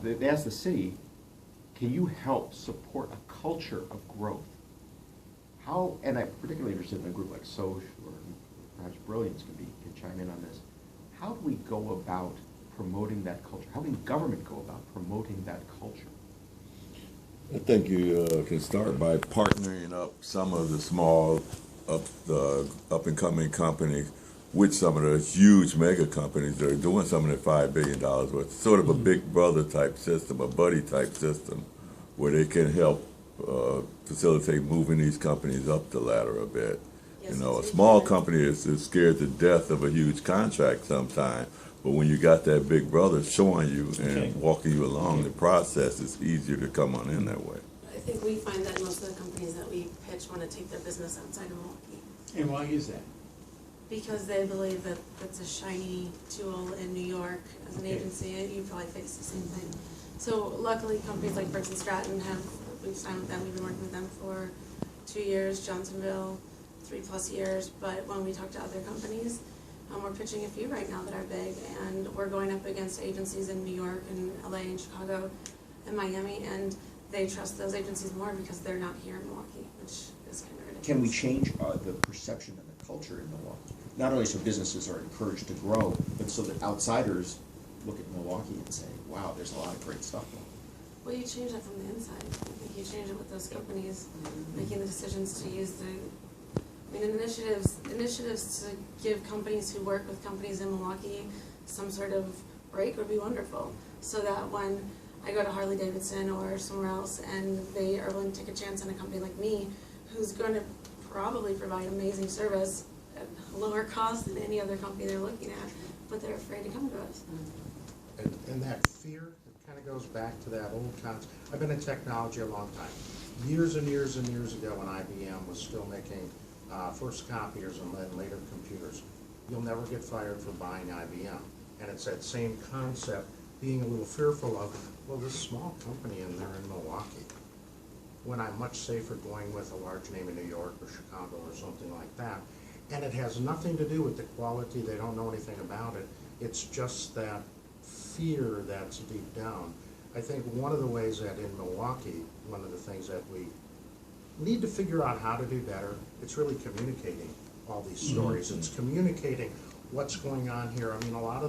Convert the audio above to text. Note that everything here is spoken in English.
They asked the city, can you help support a culture of growth? How, and I'm particularly interested in a group like Sosh, or perhaps Brilliance can chime in on this. How do we go about promoting that culture? How can government go about promoting that culture? I think you can start by partnering up some of the small, up-and-coming companies with some of the huge mega companies that are doing some of the $5 billion worth. Sort of a big brother type system, a buddy type system, where they can help facilitate moving these companies up the ladder a bit. Yes, You know, a small company is scared to death of a huge contract sometime, but when you got that big brother showing you and walking you along the process, it's easier to come on in that way. I think we find that most of the companies that we pitch want to take their business outside of Milwaukee And why is that? because they believe that it's a shiny tool in New York as an Okay. agency. You probably face the same thing. So luckily, companies like Briggs and Stratton we've signed with them. We've been working with them for 2 years. Johnsonville, 3+ years. But when we talk to other companies, we're pitching a few right now that are big, and we're going up against agencies in New York and LA and Chicago and Miami, and they trust those agencies more because they're not here in Milwaukee, which is kind of ridiculous. Can we change the perception and the culture in Milwaukee? Not only so businesses are encouraged to grow, but so that outsiders look at Milwaukee and say, wow, there's a lot of great stuff going on. Well, you change that from the inside. I think you change it with those companies making the decisions to use initiatives to give companies who work with companies in Milwaukee some sort of break would be wonderful. So that when I go to Harley Davidson or somewhere else and they are willing to take a chance on a company like me, who's going to probably provide amazing service at a lower cost than any other company they're looking at, but they're afraid to come to us. And that fear, it kind of goes back to that old concept. I've been in technology a long time. Years and years and years ago when IBM was still making first copiers and then later computers, you'll never get fired for buying IBM. And it's that same concept, being a little fearful of, well, this small company and they're in Milwaukee, when I'm much safer going with a large name in New York or Chicago or something like that. And it has nothing to do with the quality, they don't know anything about it. It's just that fear that's deep down. I think one of the ways that in Milwaukee, one of the things that we need to figure out how to do better, it's really communicating all these stories. It's communicating what's going on here. I mean, a lot of